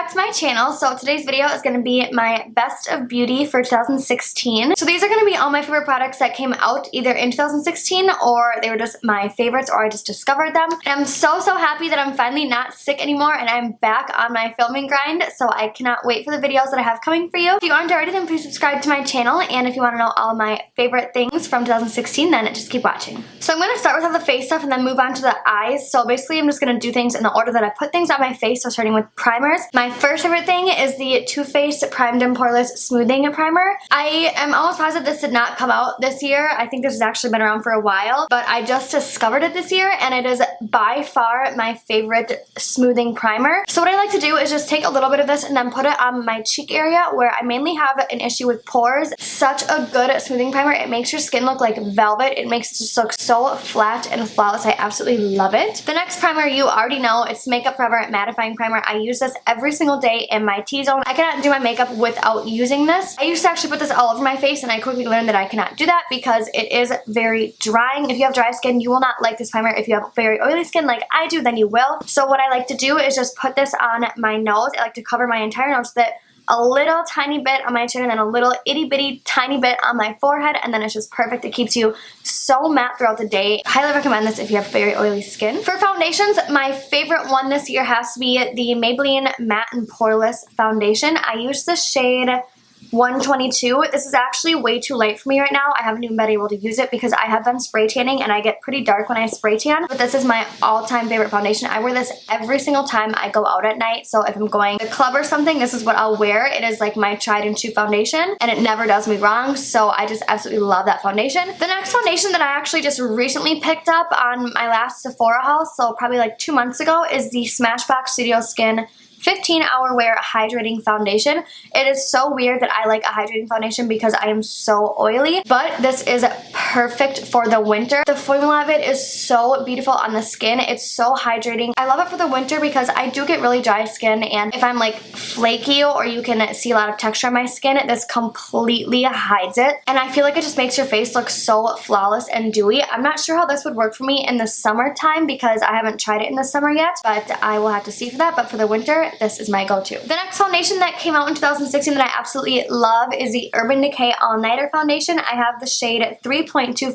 back to my channel. So today's video is going to be my best of beauty for 2016. So these are going to be all my favorite products that came out either in 2016 or they were just my favorites or I just discovered them. And I'm so happy that I'm finally not sick anymore and I'm back on my filming grind. So I cannot wait for the videos that I have coming for you. If you aren't already, then please subscribe to my channel. And if you want to know all of my favorite things from 2016, then just keep watching. So I'm going to start with all the face stuff and then move on to the eyes. So basically I'm just going to do things in the order that I put things on my face. So starting with primers. My first favorite thing is the Too Faced Primed and Poreless Smoothing Primer. I am almost positive this did not come out this year. I think this has actually been around for a while, but I just discovered it this year and it is by far my favorite smoothing primer. So what I like to do is just take a little bit of this and then put it on my cheek area where I mainly have an issue with pores. Such a good smoothing primer. It makes your skin look like velvet. It makes it just look so flat and flawless. I absolutely love it. The next primer you already know, it's Makeup Forever Mattifying Primer. I use this every single day in my T-zone. I cannot do my makeup without using this. I used to actually put this all over my face and I quickly learned that I cannot do that because it is very drying. If you have dry skin, you will not like this primer. If you have very oily skin like I do, then you will. So what I like to do is just put this on my nose. I like to cover my entire nose so that a little tiny bit on my chin and then a little itty bitty tiny bit on my forehead, and then it's just perfect. It keeps you so matte throughout the day. Highly recommend this if you have very oily skin. For foundations, my favorite one this year has to be the Maybelline Matte and Poreless Foundation. I use the shade 122. This is actually way too light for me right now. I haven't even been able to use it because I have been spray tanning and I get pretty dark when I spray tan. But this is my all-time favorite foundation. I wear this every single time I go out at night. So if I'm going to a club or something, this is what I'll wear. It is like my tried and true foundation and it never does me wrong. So I just absolutely love that foundation. The next foundation that I actually just recently picked up on my last Sephora haul, so probably like 2 months ago, is the Smashbox Studio Skin 15-Hour Wear Hydrating Foundation. It is so weird that I like a hydrating foundation because I am so oily, but this is perfect for the winter. The formula of it is so beautiful on the skin. It's so hydrating. I love it for the winter because I do get really dry skin, and if I'm like flaky or you can see a lot of texture on my skin, this completely hides it. And I feel like it just makes your face look so flawless and dewy. I'm not sure how this would work for me in the summertime because I haven't tried it in the summer yet, but I will have to see for that. But for the winter, this is my go-to. The next foundation that came out in 2016 that I absolutely love is the Urban Decay All Nighter Foundation. I have the shade 3.25.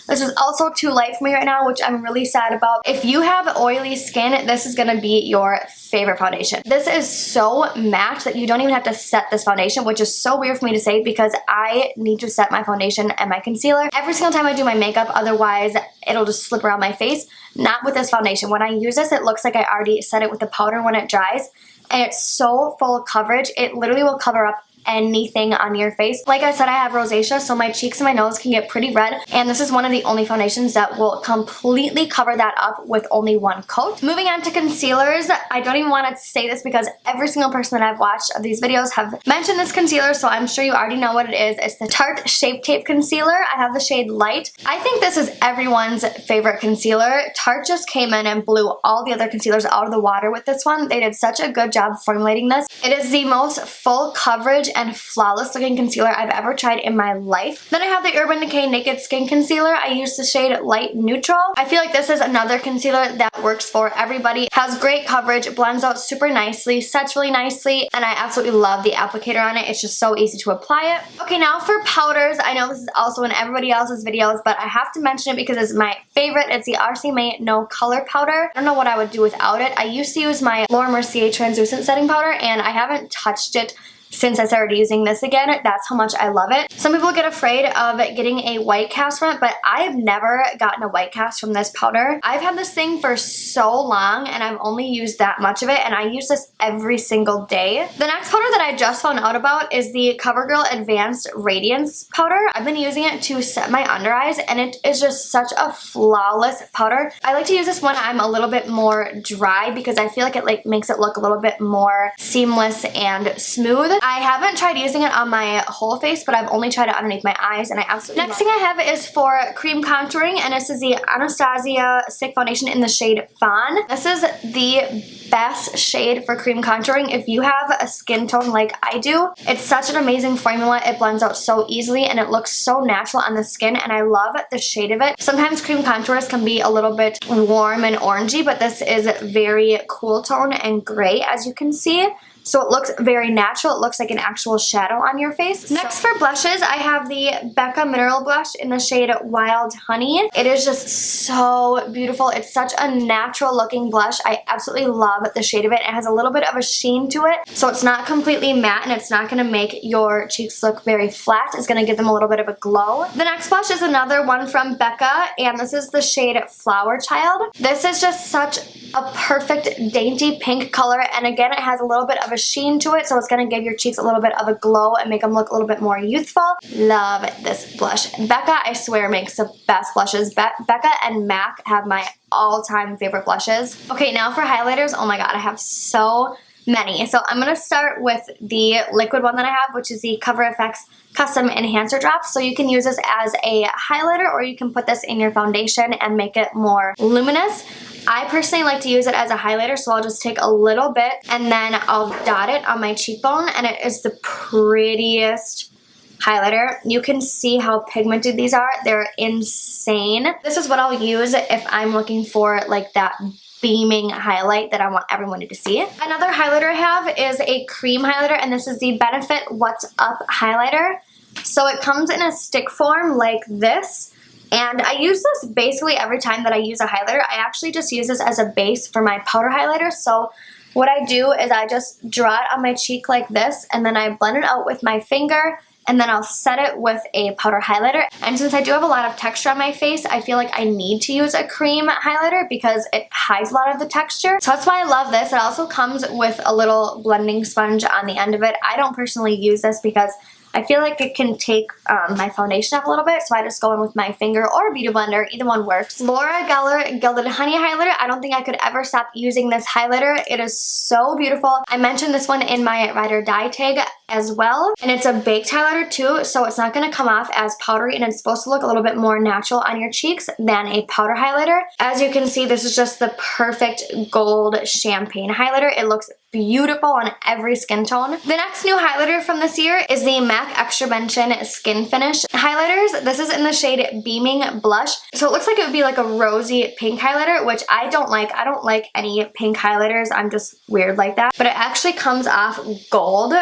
This is also too light for me right now, which I'm really sad about. If you have oily skin, this is gonna be your favorite foundation. This is so matte that you don't even have to set this foundation, which is so weird for me to say because I need to set my foundation and my concealer every single time I do my makeup, otherwise it'll just slip around my face. Not with this foundation. When I use this, it looks like I already set it with the powder when it dries, and it's so full coverage. It literally will cover up anything on your face. Like I said, I have rosacea, so my cheeks and my nose can get pretty red, and this is one of the only foundations that will completely cover that up with only one coat. Moving on to concealers, I don't even want to say this because every single person that I've watched of these videos have mentioned this concealer, so I'm sure you already know what it is. It's the Tarte Shape Tape Concealer. I have the shade Light. I think this is everyone's favorite concealer. Tarte just came in and blew all the other concealers out of the water with this one. They did such a good job formulating this. It is the most full coverage and flawless looking concealer I've ever tried in my life. Then I have the Urban Decay Naked Skin Concealer. I use the shade Light Neutral. I feel like this is another concealer that works for everybody. Has great coverage, blends out super nicely, sets really nicely, and I absolutely love the applicator on it. It's just so easy to apply it. Okay, now for powders. I know this is also in everybody else's videos, but I have to mention it because it's my favorite. It's the RCMA No Color Powder. I don't know what I would do without it. I used to use my Laura Mercier Translucent Setting Powder, and I haven't touched it since I started using this again. That's how much I love it. Some people get afraid of getting a white cast from it, but I have never gotten a white cast from this powder. I've had this thing for so long and I've only used that much of it, and I use this every single day. The next powder that I just found out about is the Covergirl Advanced Radiance powder. I've been using it to set my under eyes and it is just such a flawless powder. I like to use this when I'm a little bit more dry because I feel like it makes it look a little bit more seamless and smooth. I haven't tried using it on my whole face, but I've only tried it underneath my eyes, and I absolutely love it. Next thing I have is for cream contouring, and this is the Anastasia Stick Foundation in the shade Fawn. This is the best shade for cream contouring if you have a skin tone like I do. It's such an amazing formula. It blends out so easily, and it looks so natural on the skin, and I love the shade of it. Sometimes cream contours can be a little bit warm and orangey, but this is very cool tone and gray, as you can see. so it looks very natural. It looks like an actual shadow on your face. Next for blushes, I have the Becca Mineral Blush in the shade Wild Honey. It is just so beautiful. It's such a natural looking blush. I absolutely love the shade of it. It has a little bit of a sheen to it, so it's not completely matte and it's not going to make your cheeks look very flat. It's going to give them a little bit of a glow. The next blush is another one from Becca, and this is the shade Flowerchild. This is just such a perfect dainty pink color, and again it has a little bit of a sheen to it, so it's going to give your cheeks a little bit of a glow and make them look a little bit more youthful. Love this blush. Becca, I swear, makes the best blushes. Becca and MAC have my all-time favorite blushes. Okay, now for highlighters. Oh my god, I have so many. So I'm going to start with the liquid one that I have, which is the Cover FX Custom Enhancer Drops. So you can use this as a highlighter, or you can put this in your foundation and make it more luminous. I personally like to use it as a highlighter, so I'll just take a little bit and then I'll dot it on my cheekbone, and it is the prettiest highlighter. You can see how pigmented these are. They're insane. This is what I'll use if I'm looking for like that beaming highlight that I want everyone to see. Another highlighter I have is a cream highlighter, and this is the Benefit What's Up highlighter. So it comes in a stick form like this, and I use this basically every time that I use a highlighter. I actually just use this as a base for my powder highlighter. So what I do is I just draw it on my cheek like this, and then I blend it out with my finger, and then I'll set it with a powder highlighter. And since I do have a lot of texture on my face, I feel like I need to use a cream highlighter because it hides a lot of the texture. So that's why I love this. It also comes with a little blending sponge on the end of it. I don't personally use this because I feel like it can take my foundation up a little bit, so I just go in with my finger or a beauty blender. Either one works. Laura Geller Gilded Honey Highlighter. I don't think I could ever stop using this highlighter. It is so beautiful. I mentioned this one in my Ride or Die tag as well, and it's a baked highlighter too, so it's not going to come off as powdery, and it's supposed to look a little bit more natural on your cheeks than a powder highlighter. As you can see, this is just the perfect gold champagne highlighter. It looks beautiful on every skin tone. The next new highlighter from this year is the MAC Extra Mention Skin Finish highlighters. This is in the shade Beaming Blush. So it looks like it would be like a rosy pink highlighter, which I don't like. I don't like any pink highlighters. I'm just weird like that. But it actually comes off gold.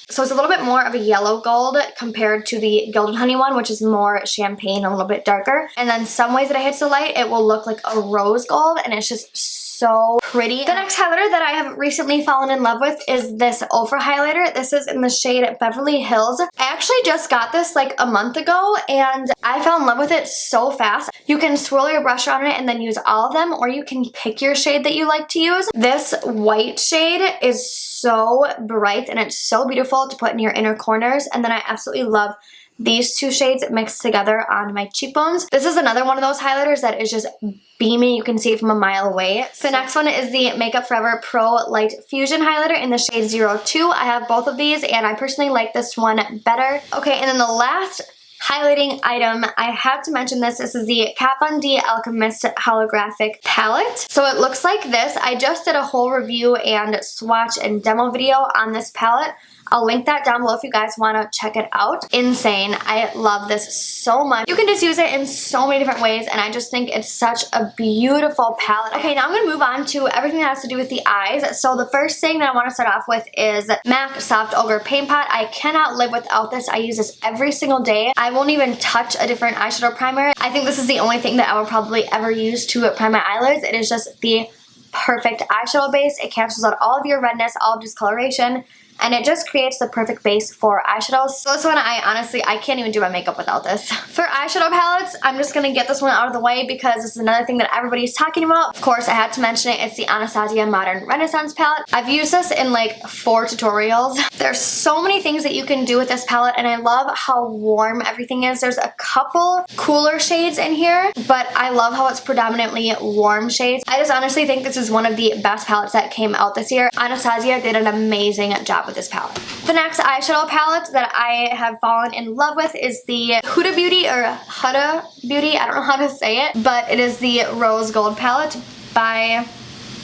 So it's a little bit more of a yellow gold compared to the Gilded Honey one, which is more champagne, a little bit darker. And then some ways that I hit the light, it will look like a rose gold, and it's just so pretty. The next highlighter that I have recently fallen in love with is this Ofra highlighter. This is in the shade Beverly Hills. I actually just got this like a month ago, and I fell in love with it so fast. You can swirl your brush on it and then use all of them, or you can pick your shade that you like to use. This white shade is so bright and it's so beautiful to put in your inner corners, and then I absolutely love these two shades mixed together on my cheekbones. This is another one of those highlighters that is just beaming. You can see it from a mile away. The next one is the Makeup Forever Pro Light Fusion highlighter in the shade 02. I have both of these, and I personally like this one better. Okay, and then the last highlighting item, I have to mention this. This is the Kat Von D Alchemist Holographic Palette. So it looks like this. I just did a whole review and swatch and demo video on this palette. I'll link that down below if you guys want to check it out. Insane. I love this so much. You can just use it in so many different ways, and I just think it's such a beautiful palette. Okay, now I'm going to move on to everything that has to do with the eyes. So the first thing that I want to start off with is MAC Soft Ogre Paint Pot. I cannot live without this. I use this every single day. I won't even touch a different eyeshadow primer. I think this is the only thing that I will probably ever use to prime my eyelids. It is just the perfect eyeshadow base. It cancels out all of your redness, all of discoloration, and it just creates the perfect base for eyeshadows. So this one, I can't even do my makeup without this. For eyeshadow palettes, I'm just going to get this one out of the way because this is another thing that everybody's talking about. Of course, I had to mention it. It's the Anastasia Modern Renaissance palette. I've used this in like 4 tutorials. There's so many things that you can do with this palette, and I love how warm everything is. There's a couple cooler shades in here, but I love how it's predominantly warm shades. I just honestly think this is one of the best palettes that came out this year. Anastasia did an amazing job with this palette. The next eyeshadow palette that I have fallen in love with is the Huda Beauty, or Huda Beauty, I don't know how to say it, but it is the Rose Gold palette by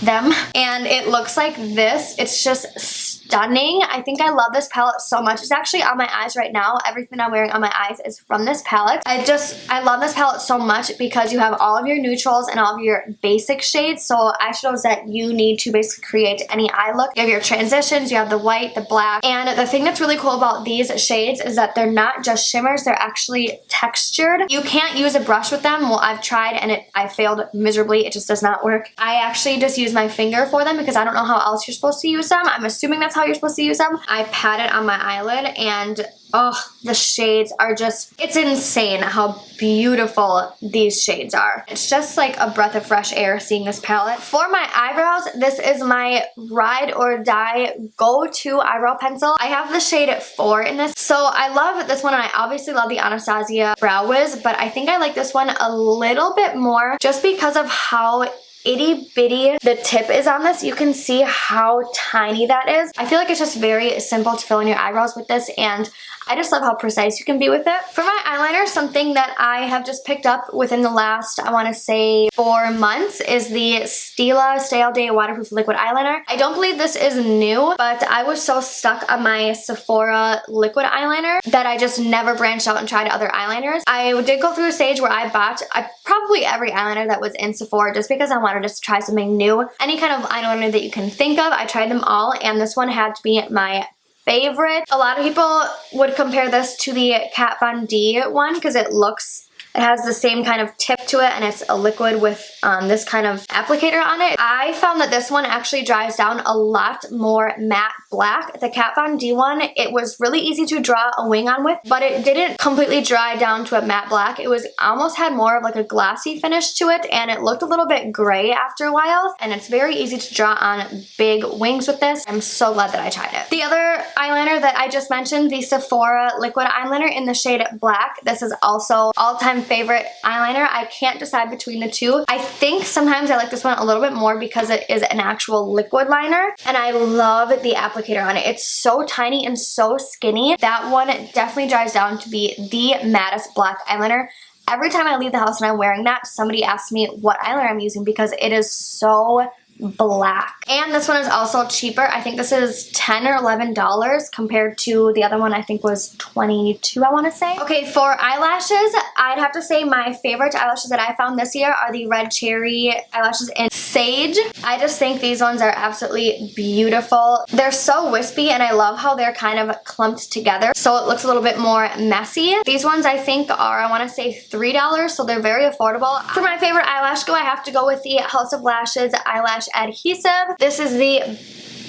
them, and it looks like this. It's just stunning. I think I love this palette so much. It's actually on my eyes right now. Everything I'm wearing on my eyes is from this palette. I love this palette so much because you have all of your neutrals and all of your basic shades. So eyeshadows that you need to basically create any eye look. You have your transitions, you have the white, the black. And the thing that's really cool about these shades is that they're not just shimmers, they're actually textured. You can't use a brush with them. Well, I've tried and I failed miserably. It just does not work. I actually just use my finger for them because I don't know how else you're supposed to use them. I'm assuming that's how you're supposed to use them. I pat it on my eyelid and oh, the shades are just, it's insane how beautiful these shades are. It's just like a breath of fresh air seeing this palette. For my eyebrows, this is my ride or die go-to eyebrow pencil. I have the shade 4 in this. So I love this one and I obviously love the Anastasia Brow Wiz, but I think I like this one a little bit more just because of how itty bitty the tip is on this. You can see how tiny that is. I feel like it's just very simple to fill in your eyebrows with this, and I just love how precise you can be with it. For my eyeliner, something that I have just picked up within the last, I want to say 4 months, is the Stila Stay All Day Waterproof Liquid Eyeliner. I don't believe this is new, but I was so stuck on my Sephora liquid eyeliner that I just never branched out and tried other eyeliners. I did go through a stage where I bought probably every eyeliner that was in Sephora just because I wanted to just try something new. Any kind of eyeliner that you can think of, I tried them all, and this one had to be my favorite. A lot of people would compare this to the Kat Von D one because it has the same kind of tip to it and it's a liquid with this kind of applicator on it. I found that this one actually dries down a lot more matte black. The Kat Von D one, it was really easy to draw a wing on with, but it didn't completely dry down to a matte black. It was almost had more of like a glossy finish to it, and it looked a little bit gray after a while, and it's very easy to draw on big wings with this. I'm so glad that I tried it. The other eyeliner that I just mentioned, the Sephora liquid eyeliner in the shade black. This is also all-time favorite eyeliner. I can't decide between the two. I think sometimes I like this one a little bit more because it is an actual liquid liner, and I love the applicator on it. It's so tiny and so skinny. That one definitely dries down to be the mattest black eyeliner. Every time I leave the house and I'm wearing that, somebody asks me what eyeliner I'm using because it is so black. And this one is also cheaper. I think this is $10 or $11 compared to the other one I think was $22, I want to say. Okay, for eyelashes, I'd have to say my favorite eyelashes that I found this year are the Red Cherry eyelashes in Sage. I just think these ones are absolutely beautiful. They're so wispy and I love how they're kind of clumped together so it looks a little bit more messy. These ones I think are, I want to say $3, so they're very affordable. For my favorite eyelash go, I have to go with the House of Lashes eyelash adhesive. This is the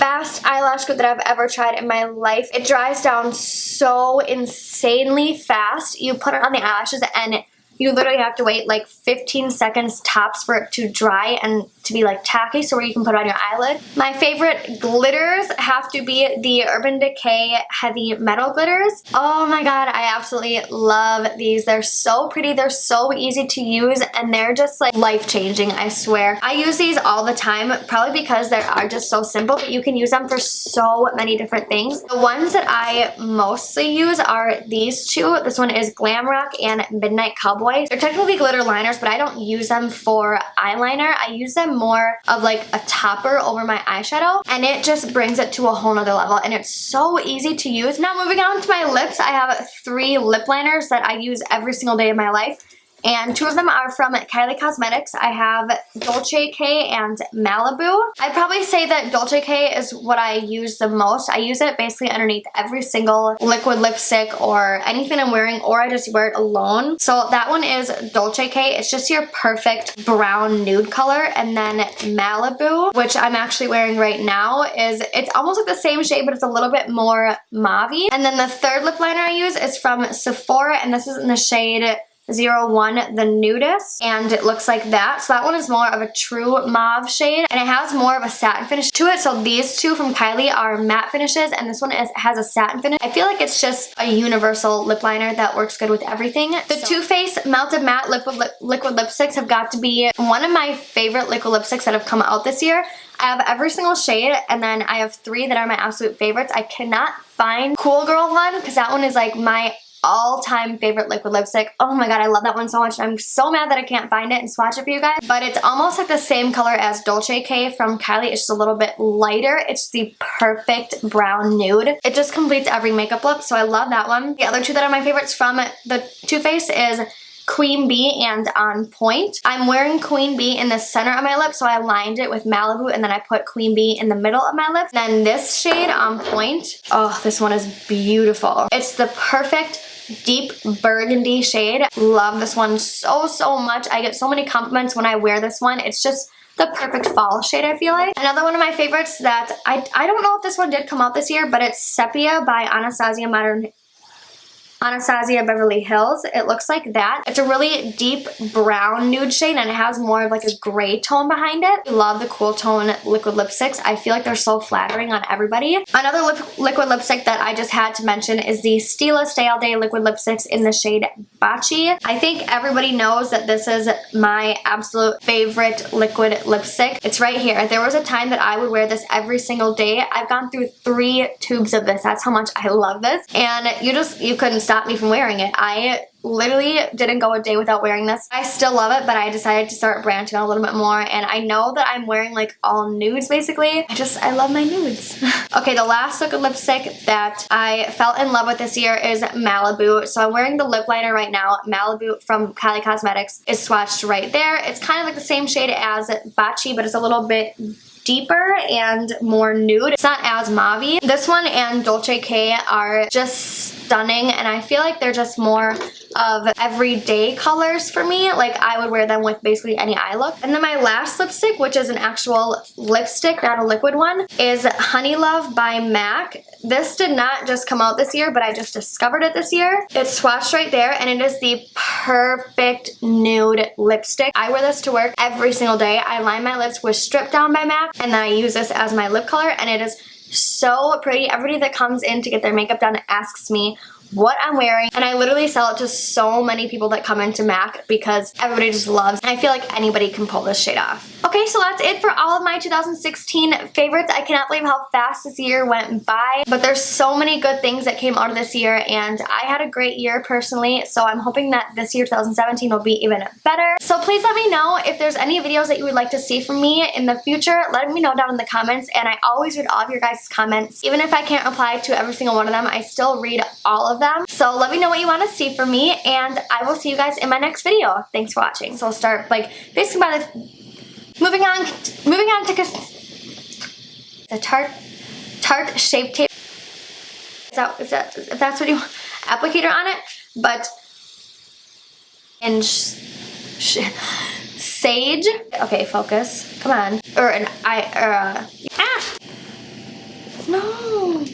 best eyelash glue that I've ever tried in my life. It dries down so insanely fast. You put it on the eyelashes and you literally have to wait like 15 seconds tops for it to dry and to be like tacky, so where you can put it on your eyelid. My favorite glitters have to be the Urban Decay Heavy Metal Glitters. Oh my god, I absolutely love these. They're so pretty, they're so easy to use, and they're just like life-changing, I swear. I use these all the time, probably because they are just so simple, but you can use them for so many different things. The ones that I mostly use are these two. This one is Glam Rock and Midnight Cowboy. They're technically glitter liners, but I don't use them for eyeliner. I use them more of like a topper over my eyeshadow, and it just brings it to a whole nother level, and it's so easy to use. Now moving on to my lips, I have 3 lip liners that I use every single day of my life. And 2 of them are from Kylie Cosmetics. I have Dolce K and Malibu. I'd probably say that Dolce K is what I use the most. I use it basically underneath every single liquid lipstick or anything I'm wearing, or I just wear it alone. So that one is Dolce K. It's just your perfect brown nude color. And then Malibu, which I'm actually wearing right now, it's almost like the same shade, but it's a little bit more mauve-y. And then the third lip liner I use is from Sephora, and this is in the shade 01, the Nudist, and it looks like that. So that one is more of a true mauve shade, and it has more of a satin finish to it. So these 2 from Kylie are matte finishes, and this one has a satin finish. I feel like it's just a universal lip liner that works good with everything. The Too Faced Melted Matte Liquid Lipsticks have got to be one of my favorite liquid lipsticks that have come out this year. I have every single shade, and then I have 3 that are my absolute favorites. I cannot find Cool Girl one because that one is like my all-time favorite liquid lipstick. Oh my god, I love that one so much. I'm so mad that I can't find it and swatch it for you guys. But it's almost like the same color as Dolce K from Kylie. It's just a little bit lighter. It's the perfect brown nude. It just completes every makeup look, so I love that one. The other two that are my favorites from the Too Faced is Queen Bee and On Point. I'm wearing Queen Bee in the center of my lip, so I lined it with Malibu and then I put Queen Bee in the middle of my lip. Then this shade, On Point, oh, this one is beautiful. It's the perfect deep burgundy shade. Love this one so much. I get so many compliments when I wear this one. It's just the perfect fall shade, I feel like. Another one of my favorites that I don't know if this one did come out this year, but it's Sepia by Anastasia Beverly Hills. It looks like that. It's a really deep brown nude shade and it has more of like a gray tone behind it. I love the cool tone liquid lipsticks. I feel like they're so flattering on everybody. Another liquid lipstick that I just had to mention is the Stila Stay All Day liquid lipsticks in the shade Bachi. I think everybody knows that this is my absolute favorite liquid lipstick. It's right here. There was a time that I would wear this every single day. I've gone through 3 tubes of this. That's how much I love this. And you couldn't stop me from wearing it. I literally didn't go a day without wearing this. I still love it, but I decided to start branching out a little bit more, and I know that I'm wearing like all nudes basically. I love my nudes. Okay, the last liquid lipstick that I fell in love with this year is Malibu. So I'm wearing the lip liner right now. Malibu from Kylie Cosmetics is swatched right there. It's kind of like the same shade as Bachi, but it's a little bit deeper and more nude. It's not as mauve-y. This one and Dolce K are just stunning, and I feel like they're just more of everyday colors for me. Like I would wear them with basically any eye look. And then my last lipstick, which is an actual lipstick, not a liquid one, is Honey Love by MAC. This did not just come out this year, but I just discovered it this year. It's swatched right there, and it is the perfect nude lipstick. I wear this to work every single day. I line my lips with Strip Down by MAC, and then I use this as my lip color, and it is so pretty. Everybody that comes in to get their makeup done asks me what I'm wearing, and I literally sell it to so many people that come into MAC because everybody just loves, and I feel like anybody can pull this shade off. Okay, so that's it for all of my 2016 favorites. I cannot believe how fast this year went by, but there's so many good things that came out of this year, and I had a great year personally, so I'm hoping that this year, 2017, will be even better. So please let me know if there's any videos that you would like to see from me in the future. Let me know down in the comments, and I always read all of your guys' comments. Even if I can't reply to every single one of them, I still read all of them. So let me know what you want to see from me, and I will see you guys in my next video. Thanks for watching. So I'll start like basically by the moving on to the Tarte Shape Tape. If that's what you want, applicator on it, but in Sage. Okay, focus. Come on. No.